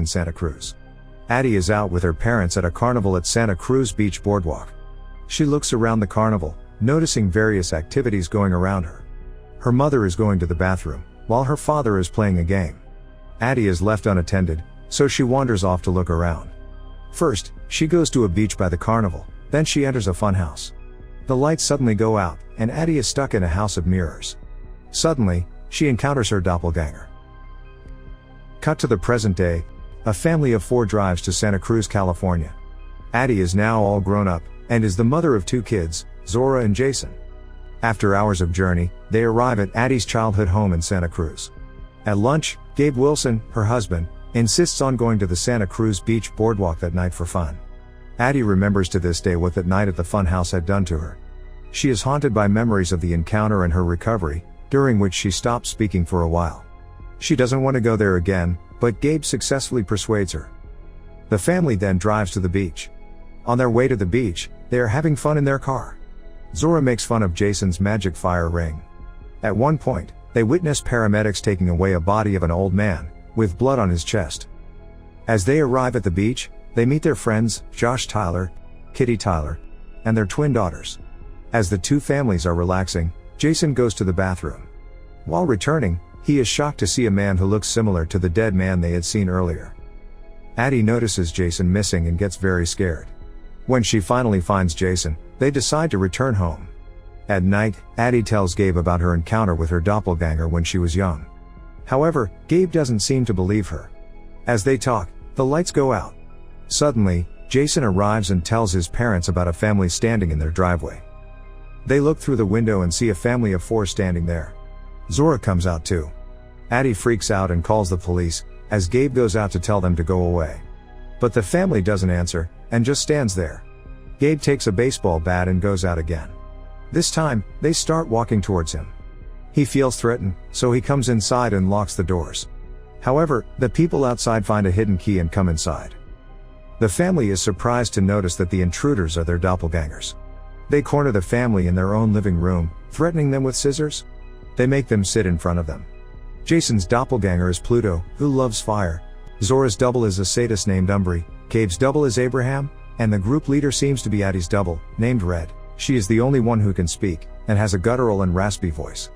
in Santa Cruz. Addie is out with her parents at a carnival at Santa Cruz Beach Boardwalk. She looks around the carnival, noticing various activities going around her. Her mother is going to the bathroom, while her father is playing a game. Addie is left unattended, so she wanders off to look around. First, she goes to a beach by the carnival, then she enters a fun house. The lights suddenly go out, and Addie is stuck in a house of mirrors. Suddenly, she encounters her doppelganger. Cut to the present day, a family of 4 drives to Santa Cruz, California. Addie is now all grown up, and is the mother of 2 kids, Zora and Jason. After hours of journey, they arrive at Addie's childhood home in Santa Cruz. At lunch, Gabe Wilson, her husband, insists on going to the Santa Cruz Beach Boardwalk that night for fun. Addie remembers to this day what that night at the fun house had done to her. She is haunted by memories of the encounter and her recovery, during which she stops speaking for a while. She doesn't want to go there again, but Gabe successfully persuades her. The family then drives to the beach. On their way to the beach, they are having fun in their car. Zora makes fun of Jason's magic fire ring. At one point, they witness paramedics taking away a body of an old man, with blood on his chest. As they arrive at the beach, they meet their friends, Josh Tyler, Kitty Tyler, and their twin daughters. As the 2 families are relaxing, Jason goes to the bathroom. While returning, he is shocked to see a man who looks similar to the dead man they had seen earlier. Addie notices Jason missing and gets very scared. When she finally finds Jason, they decide to return home. At night, Addie tells Gabe about her encounter with her doppelganger when she was young. However, Gabe doesn't seem to believe her. As they talk, the lights go out. Suddenly, Jason arrives and tells his parents about a family standing in their driveway. They look through the window and see a family of 4 standing there. Zora comes out too. Addie freaks out and calls the police, as Gabe goes out to tell them to go away. But the family doesn't answer, and just stands there. Gabe takes a baseball bat and goes out again. This time, they start walking towards him. He feels threatened, so he comes inside and locks the doors. However, the people outside find a hidden key and come inside. The family is surprised to notice that the intruders are their doppelgangers. They corner the family in their own living room, threatening them with scissors. They make them sit in front of them. Jason's doppelganger is Pluto, who loves fire. Zora's double is a sadist named Umbri, Gabe's double is Abraham, and the group leader seems to be Addie's double, named Red. She is the only one who can speak, and has a guttural and raspy voice.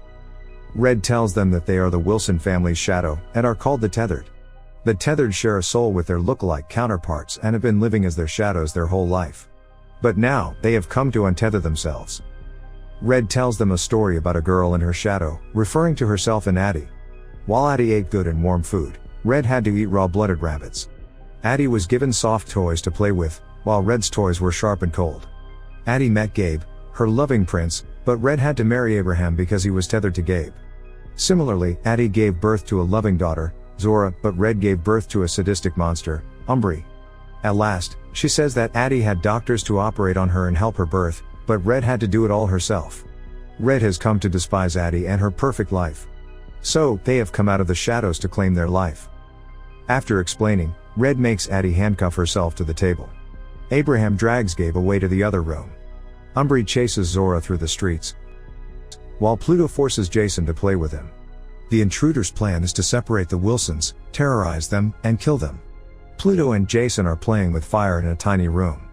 Red tells them that they are the Wilson family's shadow, and are called the Tethered. The Tethered share a soul with their look-alike counterparts and have been living as their shadows their whole life. But now, they have come to untether themselves. Red tells them a story about a girl and her shadow, referring to herself and Addie. While Addie ate good and warm food, Red had to eat raw-blooded rabbits. Addie was given soft toys to play with, while Red's toys were sharp and cold. Addie met Gabe, her loving prince, but Red had to marry Abraham because he was tethered to Gabe. Similarly, Addie gave birth to a loving daughter, Zora, but Red gave birth to a sadistic monster, Umbri. At last, she says that Addie had doctors to operate on her and help her birth, but Red had to do it all herself. Red has come to despise Addie and her perfect life. So, they have come out of the shadows to claim their life. After explaining, Red makes Addie handcuff herself to the table. Abraham drags Gabe away to the other room. Umbri chases Zora through the streets, while Pluto forces Jason to play with him. The intruders' plan is to separate the Wilsons, terrorize them, and kill them. Pluto and Jason are playing with fire in a tiny room,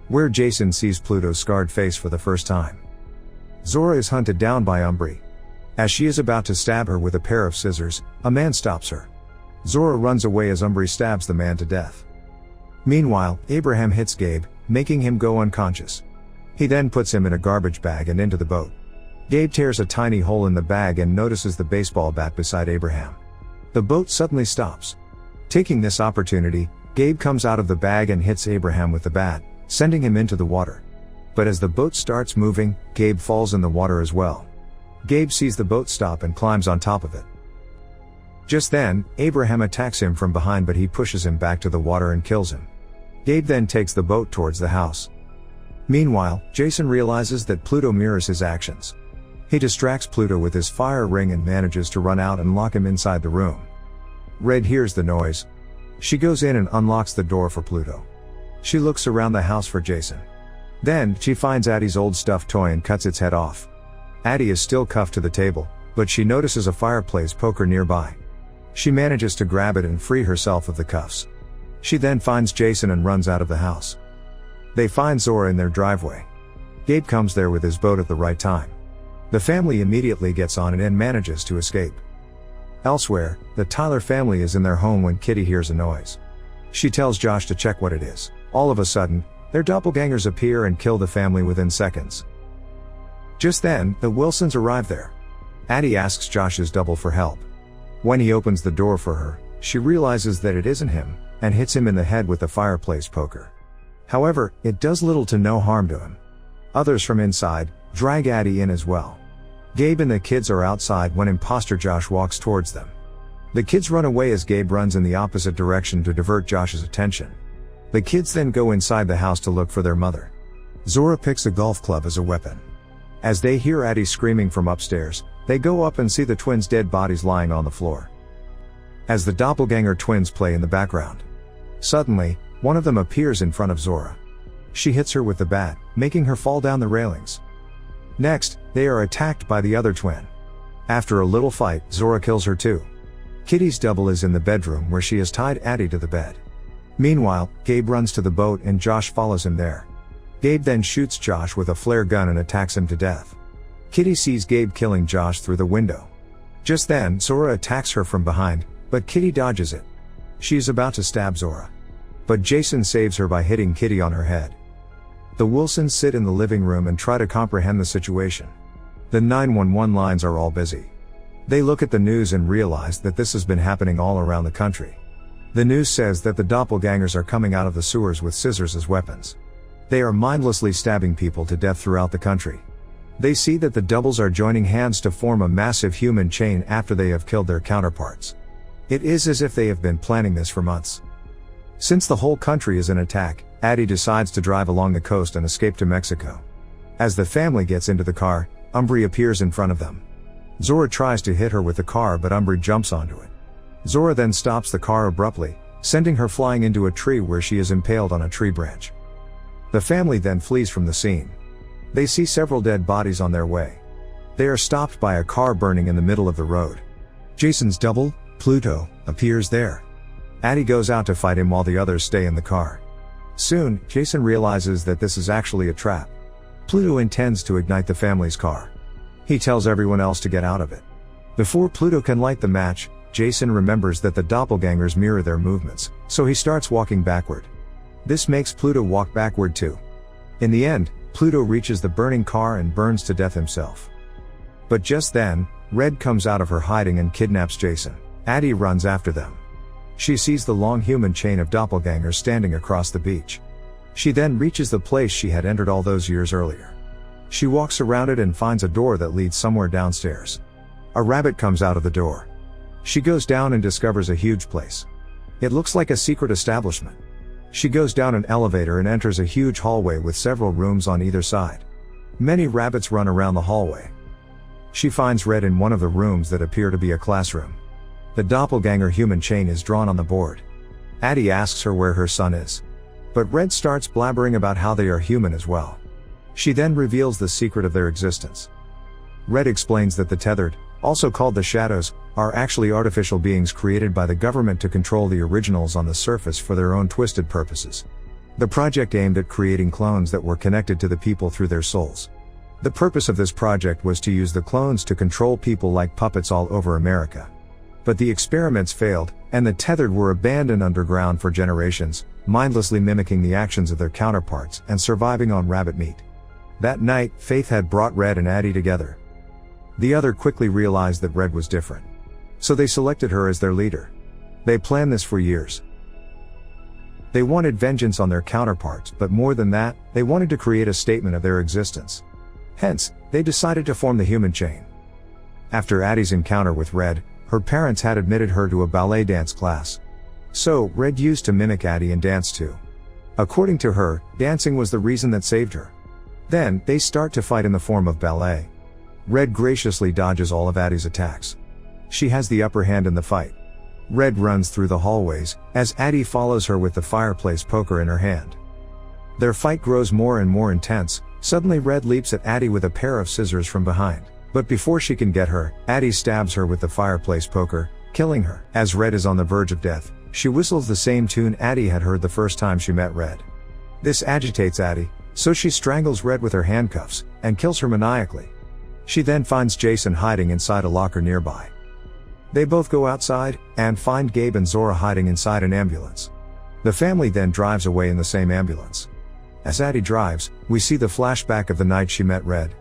where Jason sees Pluto's scarred face for the first time. Zora is hunted down by Umbri. As she is about to stab her with a pair of scissors, a man stops her. Zora runs away as Umbri stabs the man to death. Meanwhile, Abraham hits Gabe, making him go unconscious. He then puts him in a garbage bag and into the boat. Gabe tears a tiny hole in the bag and notices the baseball bat beside Abraham. The boat suddenly stops. Taking this opportunity, Gabe comes out of the bag and hits Abraham with the bat, sending him into the water. But as the boat starts moving, Gabe falls in the water as well. Gabe sees the boat stop and climbs on top of it. Just then, Abraham attacks him from behind, but he pushes him back to the water and kills him. Gabe then takes the boat towards the house. Meanwhile, Jason realizes that Pluto mirrors his actions. He distracts Pluto with his fire ring and manages to run out and lock him inside the room. Red hears the noise. She goes in and unlocks the door for Pluto. She looks around the house for Jason. Then, she finds Addie's old stuffed toy and cuts its head off. Addie is still cuffed to the table, but she notices a fireplace poker nearby. She manages to grab it and free herself of the cuffs. She then finds Jason and runs out of the house. They find Zora in their driveway. Gabe comes there with his boat at the right time. The family immediately gets on it and manages to escape. Elsewhere, the Tyler family is in their home when Kitty hears a noise. She tells Josh to check what it is. All of a sudden, their doppelgangers appear and kill the family within seconds. Just then, the Wilsons arrive there. Addie asks Josh's double for help. When he opens the door for her, she realizes that it isn't him, and hits him in the head with the fireplace poker. However, it does little to no harm to him. Others from inside drag Addie in as well. Gabe and the kids are outside when imposter Josh walks towards them. The kids run away as Gabe runs in the opposite direction to divert Josh's attention. The kids then go inside the house to look for their mother. Zora picks a golf club as a weapon. As they hear Addie screaming from upstairs, they go up and see the twins' dead bodies lying on the floor. As the doppelganger twins play in the background. Suddenly, one of them appears in front of Zora. She hits her with the bat, making her fall down the railings. Next, they are attacked by the other twin. After a little fight, Zora kills her too. Kitty's double is in the bedroom where she has tied Addie to the bed. Meanwhile, Gabe runs to the boat and Josh follows him there. Gabe then shoots Josh with a flare gun and attacks him to death. Kitty sees Gabe killing Josh through the window. Just then, Zora attacks her from behind, but Kitty dodges it. She is about to stab Zora. But Jason saves her by hitting Kitty on her head. The Wilsons sit in the living room and try to comprehend the situation. The 911 lines are all busy. They look at the news and realize that this has been happening all around the country. The news says that the doppelgangers are coming out of the sewers with scissors as weapons. They are mindlessly stabbing people to death throughout the country. They see that the doubles are joining hands to form a massive human chain after they have killed their counterparts. It is as if they have been planning this for months. Since the whole country is in attack, Addie decides to drive along the coast and escape to Mexico. As the family gets into the car, Umbri appears in front of them. Zora tries to hit her with the car but Umbri jumps onto it. Zora then stops the car abruptly, sending her flying into a tree where she is impaled on a tree branch. The family then flees from the scene. They see several dead bodies on their way. They are stopped by a car burning in the middle of the road. Jason's double, Pluto, appears there. Addie goes out to fight him while the others stay in the car. Soon, Jason realizes that this is actually a trap. Pluto intends to ignite the family's car. He tells everyone else to get out of it. Before Pluto can light the match, Jason remembers that the doppelgangers mirror their movements, so he starts walking backward. This makes Pluto walk backward too. In the end, Pluto reaches the burning car and burns to death himself. But just then, Red comes out of her hiding and kidnaps Jason. Addie runs after them. She sees the long human chain of doppelgangers standing across the beach. She then reaches the place she had entered all those years earlier. She walks around it and finds a door that leads somewhere downstairs. A rabbit comes out of the door. She goes down and discovers a huge place. It looks like a secret establishment. She goes down an elevator and enters a huge hallway with several rooms on either side. Many rabbits run around the hallway. She finds Red in one of the rooms that appear to be a classroom. The doppelganger human chain is drawn on the board. Addie asks her where her son is. But Red starts blabbering about how they are human as well. She then reveals the secret of their existence. Red explains that the tethered, also called the shadows, are actually artificial beings created by the government to control the originals on the surface for their own twisted purposes. The project aimed at creating clones that were connected to the people through their souls. The purpose of this project was to use the clones to control people like puppets all over America. But the experiments failed, and the tethered were abandoned underground for generations, mindlessly mimicking the actions of their counterparts and surviving on rabbit meat. That night, Faith had brought Red and Addie together. The other quickly realized that Red was different. So they selected her as their leader. They planned this for years. They wanted vengeance on their counterparts, but more than that, they wanted to create a statement of their existence. Hence, they decided to form the human chain. After Addie's encounter with Red, her parents had admitted her to a ballet dance class. So, Red used to mimic Addie and dance too. According to her, dancing was the reason that saved her. Then, they start to fight in the form of ballet. Red graciously dodges all of Addie's attacks. She has the upper hand in the fight. Red runs through the hallways, as Addie follows her with the fireplace poker in her hand. Their fight grows more and more intense. Suddenly Red leaps at Addie with a pair of scissors from behind. But before she can get her, Addie stabs her with the fireplace poker, killing her. As Red is on the verge of death, She whistles the same tune Addie had heard the first time she met Red. This agitates Addie, so she strangles Red with her handcuffs, and kills her maniacally. She then finds Jason hiding inside a locker nearby. They both go outside, and find Gabe and Zora hiding inside an ambulance. The family then drives away in the same ambulance. As Addie drives, we see the flashback of the night she met Red.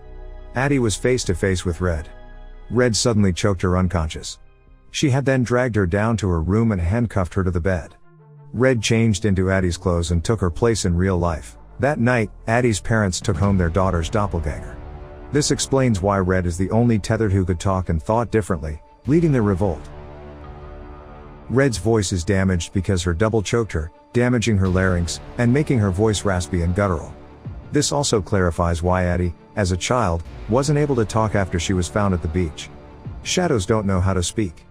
Addie was face to face with Red. Red suddenly choked her unconscious. She had then dragged her down to her room and handcuffed her to the bed. Red changed into Addie's clothes and took her place in real life. That night, Addie's parents took home their daughter's doppelganger. This explains why Red is the only tethered who could talk and thought differently, leading their revolt. Red's voice is damaged because her double choked her, damaging her larynx, and making her voice raspy and guttural. This also clarifies why Addie, as a child, wasn't able to talk after she was found at the beach. Shadows don't know how to speak.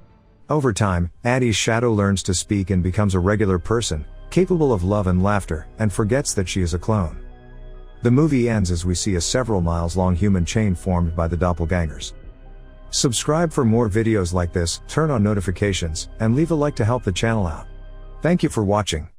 Over time, Addie's shadow learns to speak and becomes a regular person, capable of love and laughter, and forgets that she is a clone. The movie ends as we see a several miles long human chain formed by the doppelgangers. Subscribe for more videos like this, turn on notifications, and leave a like to help the channel out. Thank you for watching.